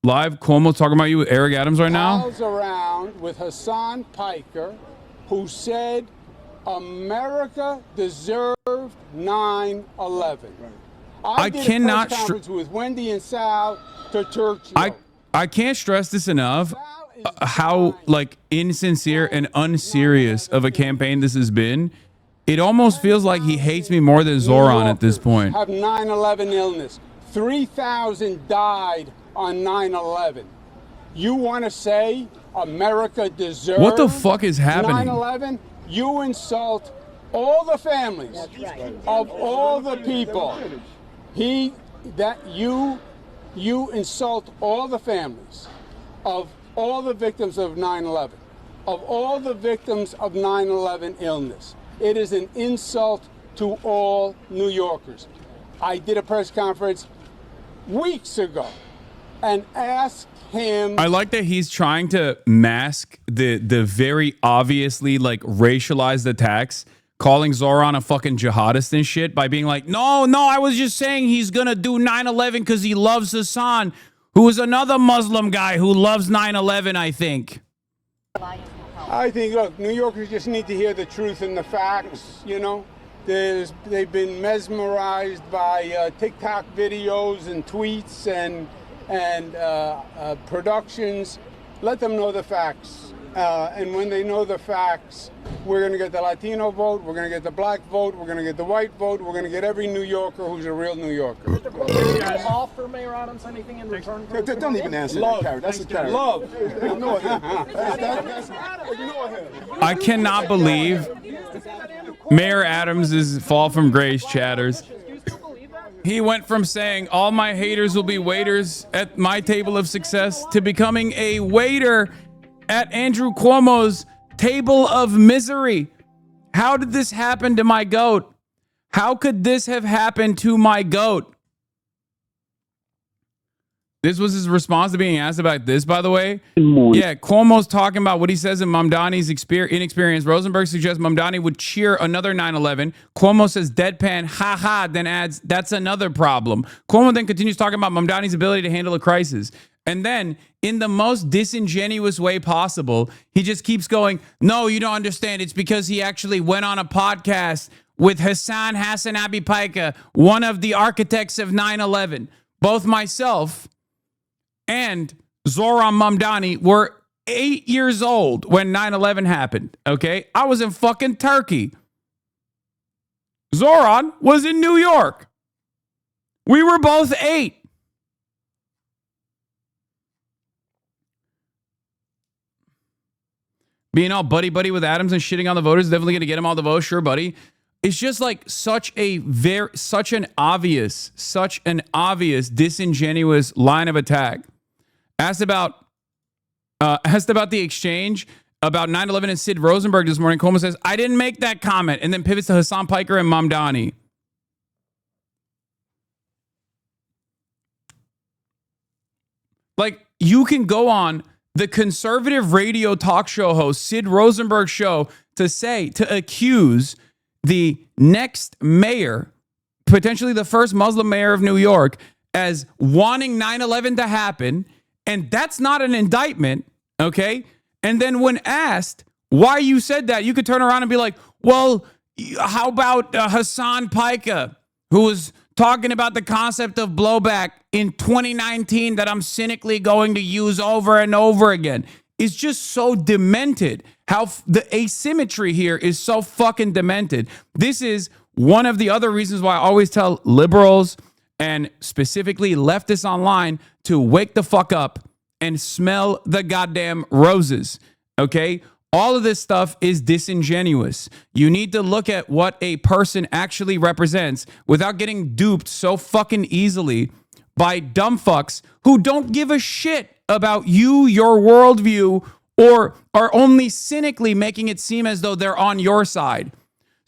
Live Cuomo talking about you with Eric Adams right now? Around with Hasan Piker, who said America deserved 9/11. I did cannot a press conference with Wendy and Sal to Churchill. I can't stress this enough. How like insincere and unserious of a campaign this has been. It almost feels like he hates me more than Zohran at this point. Have 9/11 illness. 3,000 died on 9/11. You want to say America deserves what the fuck is happening? 9/11. You insult all the families of all the people. You insult all the families of all the victims of 9/11, of all the victims of 9/11 illness. It is an insult to all New Yorkers. I did a press conference weeks ago and asked him. I like that he's trying to mask the very obviously like racialized attacks, calling Zohran a fucking jihadist and shit by being like, no, I was just saying he's gonna do 9/11 because he loves Hasan, who is another Muslim guy who loves 9/11, I think. I think, look, New Yorkers just need to hear the truth and the facts, you know. They've been mesmerized by TikTok videos and tweets and productions. Let them know the facts. And when they know the facts, we're going to get the Latino vote, we're going to get the black vote, we're going to get the white vote, we're going to get every New Yorker who's a real New Yorker. Mr. Cuomo, offer Mayor Adams anything in return for Don't even answer love. that. That's a carrot. Love. Ignore him. Ignore him. I cannot believe Mayor Adams' fall from grace chatters. He went from saying all my haters will be waiters at my table of success to becoming a waiter at Andrew Cuomo's table of misery. How did this happen to my goat? How could this have happened to my goat? This was his response to being asked about this, by the way. Yeah, Cuomo's talking about what he says in Mamdani's inexperience. Rosenberg suggests Mamdani would cheer another 9/11. Cuomo says deadpan, ha, then adds, that's another problem. Cuomo then continues talking about Mamdani's ability to handle a crisis. And then, in the most disingenuous way possible, he just keeps going, no, you don't understand. It's because he actually went on a podcast with Hasan Piker, one of the architects of 9/11. Both myself and Zohran Mamdani were 8 years old when 9/11 happened, okay? I was in fucking Turkey. Zohran was in New York. We were both 8. Being all buddy with Adams and shitting on the voters is definitely going to get him all the votes. Sure, buddy. It's just like such an obvious disingenuous line of attack. Asked about the exchange about 9/11 and Sid Rosenberg this morning. Cuomo says, I didn't make that comment, and then pivots to Hasan Piker and Mamdani. Like, you can go on the conservative radio talk show host Sid Rosenberg show to accuse the next mayor, potentially the first Muslim mayor of New York, as wanting 9/11 to happen, and that's not an indictment, okay? And then when asked why you said that, you could turn around and be like, well, how about Hasan Piker, who was talking about the concept of blowback in 2019 that I'm cynically going to use over and over again. It's just so demented. How the asymmetry here is so fucking demented. This is one of the other reasons why I always tell liberals and specifically leftists online to wake the fuck up and smell the goddamn roses, okay? All of this stuff is disingenuous. You need to look at what a person actually represents without getting duped so fucking easily by dumb fucks who don't give a shit about you, your worldview, or are only cynically making it seem as though they're on your side.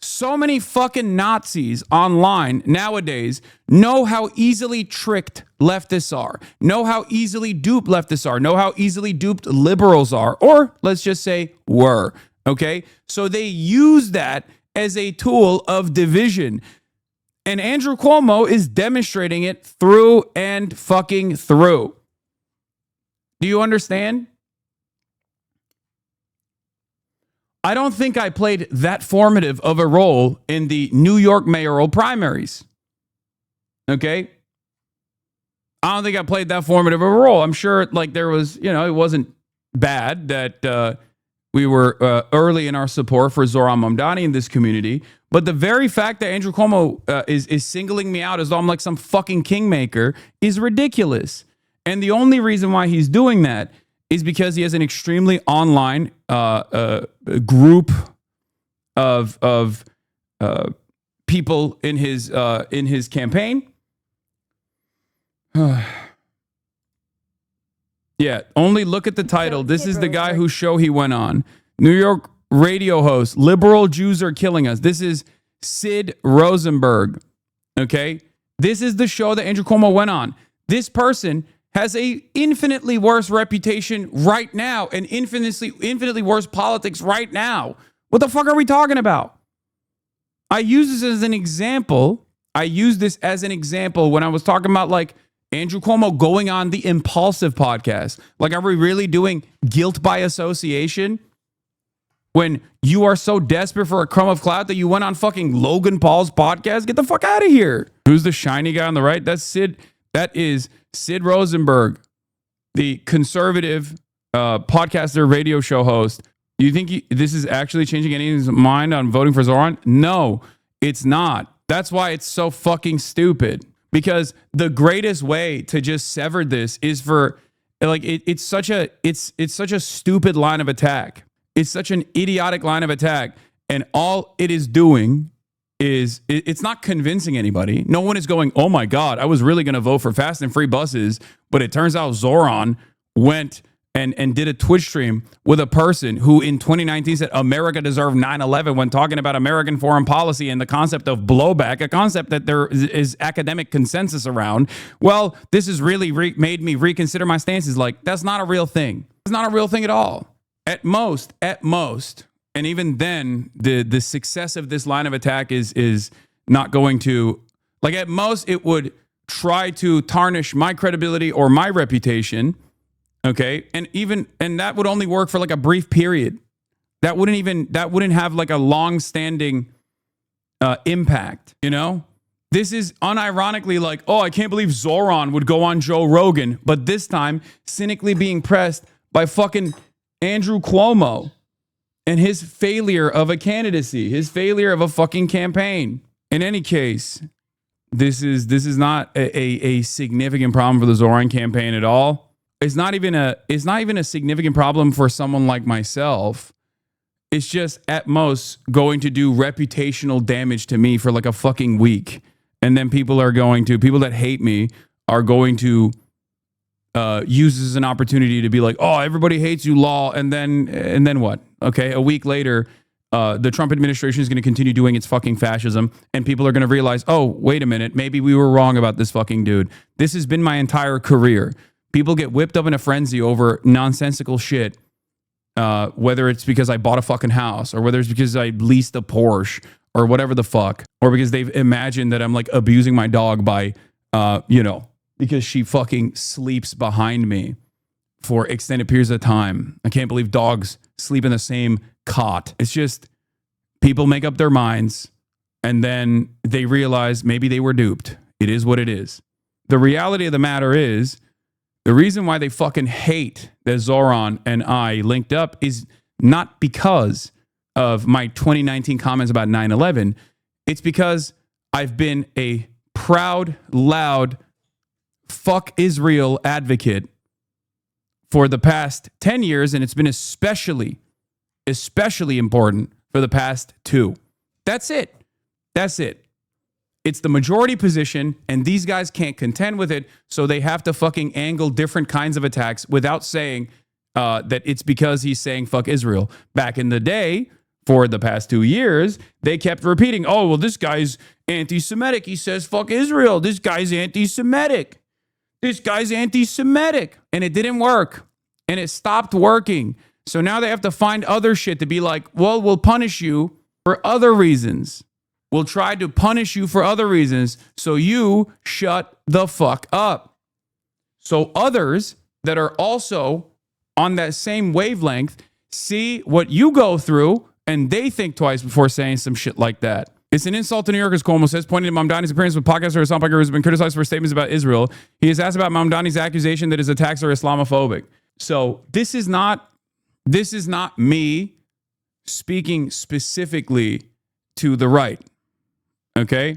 So many fucking Nazis online nowadays know how easily tricked leftists are, know how easily duped leftists are, know how easily duped liberals are, or let's just say were, okay? So they use that as a tool of division. And Andrew Cuomo is demonstrating it through and fucking through. Do you understand? I don't think I played that formative of a role in the New York mayoral primaries. Okay? I don't think I played that formative of a role. I'm sure like there was, it wasn't bad that we were early in our support for Zohran Mamdani in this community. But the very fact that Andrew Cuomo is singling me out as though I'm like some fucking kingmaker is ridiculous. And the only reason why he's doing that is because he has an extremely online group of people in his campaign. Yeah, only look at the title. This is the guy whose show he went on. New York radio host, liberal Jews are killing us. This is Sid Rosenberg. Okay? This is the show that Andrew Cuomo went on. This person has a infinitely worse reputation right now and infinitely worse politics right now. What the fuck are we talking about? I use this as an example. When I was talking about like Andrew Cuomo going on the Impulsive podcast. Like, are we really doing guilt by association? When you are so desperate for a crumb of clout that you went on fucking Logan Paul's podcast? Get the fuck out of here. Who's the shiny guy on the right? That's Sid. That is Sid Rosenberg, the conservative podcaster radio show host. You think this is actually changing anyone's mind on voting for Zohran? No, it's not. That's why it's so fucking stupid. Because the greatest way to just sever this is for like it's such a stupid line of attack. It's such an idiotic line of attack, and all it is doing is it's not convincing anybody. No one is going, oh my God, I was really going to vote for fast and free buses, but it turns out Zohran went and did a Twitch stream with a person who in 2019 said America deserved 9/11 when talking about American foreign policy and the concept of blowback, a concept that there is academic consensus around. Well, this has really made me reconsider my stances. Like, that's not a real thing. It's not a real thing at all. At most, and even then, the success of this line of attack is not going to, like, at most, it would try to tarnish my credibility or my reputation. Okay. And that would only work for like a brief period. That wouldn't have like a long-standing impact, This is unironically like, oh, I can't believe Zohran would go on Joe Rogan, but this time cynically being pressed by fucking Andrew Cuomo and his failure of a candidacy, his failure of a fucking campaign. In any case, this is not a significant problem for the Zohran campaign at all. It's not even a significant problem for someone like myself. It's just at most going to do reputational damage to me for like a fucking week. And then people that hate me are going to use this as an opportunity to be like, oh, everybody hates you, law. And then what? Okay. A week later, the Trump administration is going to continue doing its fucking fascism. And people are going to realize, oh, wait a minute. Maybe we were wrong about this fucking dude. This has been my entire career. People get whipped up in a frenzy over nonsensical shit, whether it's because I bought a fucking house or whether it's because I leased a Porsche or whatever the fuck, or because they've imagined that I'm like abusing my dog by, because she fucking sleeps behind me for extended periods of time. I can't believe dogs sleep in the same cot. It's just people make up their minds and then they realize maybe they were duped. It is what it is. The reality of the matter is, the reason why they fucking hate that Zohran and I linked up is not because of my 2019 comments about 9/11. It's because I've been a proud, loud, fuck Israel advocate for the past 10 years, and it's been especially important for the past 2. That's it. It's the majority position, and these guys can't contend with it, so they have to fucking angle different kinds of attacks without saying that it's because he's saying fuck Israel. Back in the day, for the past 2 years, they kept repeating, oh, well, this guy's anti-Semitic. He says fuck Israel. This guy's anti-Semitic. And it didn't work, and it stopped working. So now they have to find other shit to be like, well, we'll punish you for other reasons. We'll try to punish you for other reasons, so you shut the fuck up. So others that are also on that same wavelength see what you go through, and they think twice before saying some shit like that. It's an insult to New Yorkers, Cuomo says, pointing to Mamdani's appearance with podcaster Hasan Piker, who has been criticized for statements about Israel. He is asked about Mamdani's accusation that his attacks are Islamophobic. So this is not me speaking specifically to the right. Okay?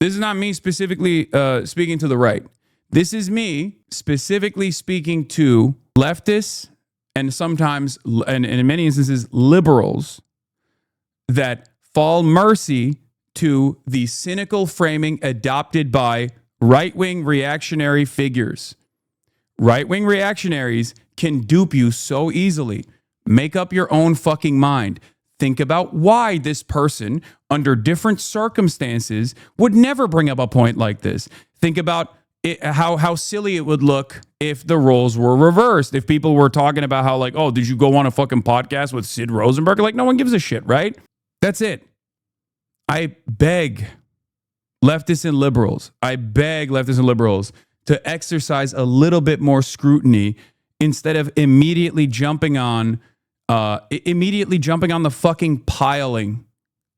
This is not me specifically speaking to the right. This is me specifically speaking to leftists and sometimes, and in many instances, liberals that fall mercy to the cynical framing adopted by right-wing reactionary figures. Right-wing reactionaries can dupe you so easily. Make up your own fucking mind. Think about why this person, under different circumstances, would never bring up a point like this. Think about how silly it would look if the roles were reversed. If people were talking about how, like, oh, did you go on a fucking podcast with Sid Rosenberg? Like, no one gives a shit, right? That's it. I beg leftists and liberals to exercise a little bit more scrutiny instead of immediately jumping on the fucking piling,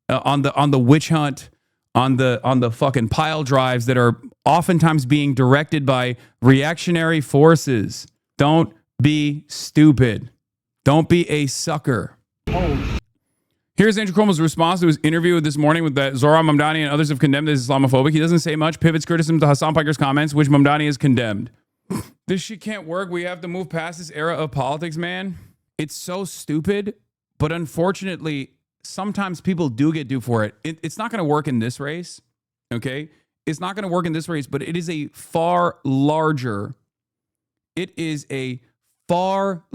on the witch hunt, on the fucking pile drives that are oftentimes being directed by reactionary forces. Don't be stupid. Don't be a sucker. Here's Andrew Cuomo's response to his interview this morning with that Zohran Mamdani and others have condemned as Islamophobic. He doesn't say much, pivots criticism to Hasan Piker's comments, which Mamdani has condemned. This shit can't work. We have to move past this era of politics, man. It's so stupid, but unfortunately, sometimes people do get due for it. It's not going to work in this race, okay? It's not going to work in this race, but it is a far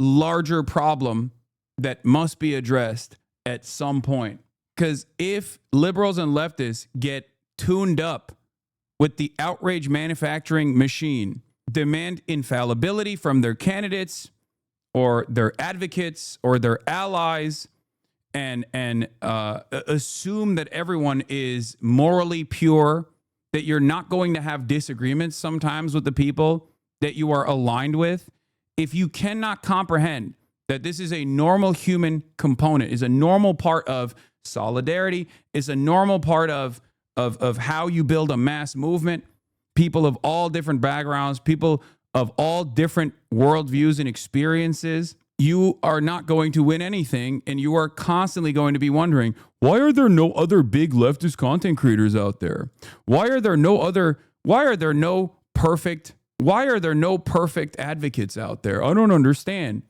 larger problem that must be addressed at some point. Because if liberals and leftists get tuned up with the outrage manufacturing machine, demand infallibility from their candidates or their advocates or their allies, and assume that everyone is morally pure, that you're not going to have disagreements sometimes with the people that you are aligned with. If you cannot comprehend that this is a normal human component, is a normal part of solidarity, is a normal part of how you build a mass movement, people of all different backgrounds, people of all different worldviews and experiences, you are not going to win anything, and you are constantly going to be wondering, why are there no other big leftist content creators out there? Why are there no perfect advocates out there? I don't understand.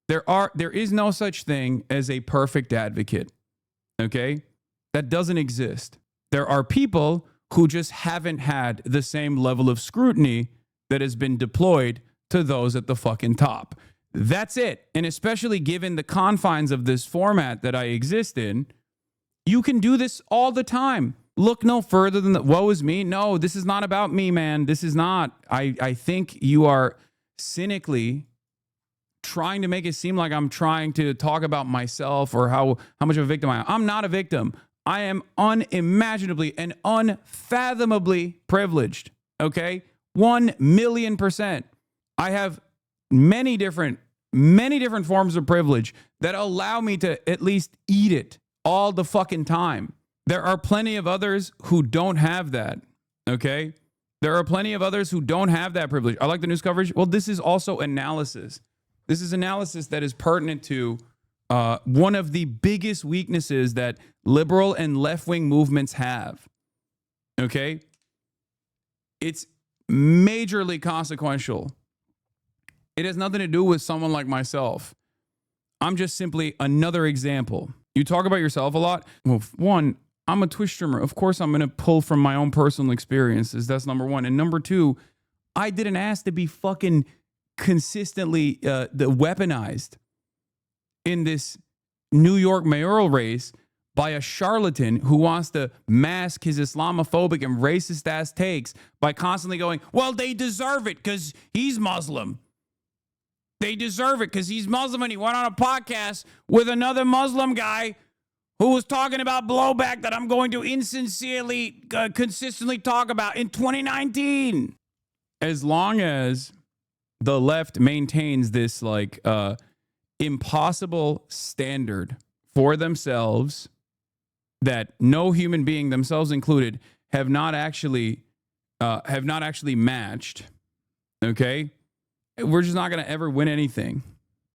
There is no such thing as a perfect advocate. Okay? That doesn't exist. There are people who just haven't had the same level of scrutiny that has been deployed to those at the fucking top. That's it. And especially given the confines of this format that I exist in, you can do this all the time. Look no further than the woe is me. No, this is not about me, man. This is not. I think you are cynically trying to make it seem like I'm trying to talk about myself or how much of a victim I am. I'm not a victim. I am unimaginably and unfathomably privileged. Okay? 1,000,000%. I have many different forms of privilege that allow me to at least eat it all the fucking time. There are plenty of others who don't have that. Okay? There are plenty of others who don't have that privilege. I like the news coverage. Well, this is also analysis. This is analysis that is pertinent to one of the biggest weaknesses that liberal and left-wing movements have. Okay? It's majorly consequential. It has nothing to do with someone like myself. I'm just simply another example. You talk about yourself a lot. Well, one, I'm a Twitch streamer. Of course, I'm going to pull from my own personal experiences. That's number one. And number two, I didn't ask to be fucking consistently weaponized in this New York mayoral race by a charlatan who wants to mask his Islamophobic and racist ass takes by constantly going, well, they deserve it because he's Muslim. They deserve it because he's Muslim and he went on a podcast with another Muslim guy who was talking about blowback that I'm going to insincerely, consistently talk about in 2019. As long as the left maintains this like impossible standard for themselves that no human being, themselves included, have not actually matched. Okay, we're just not going to ever win anything.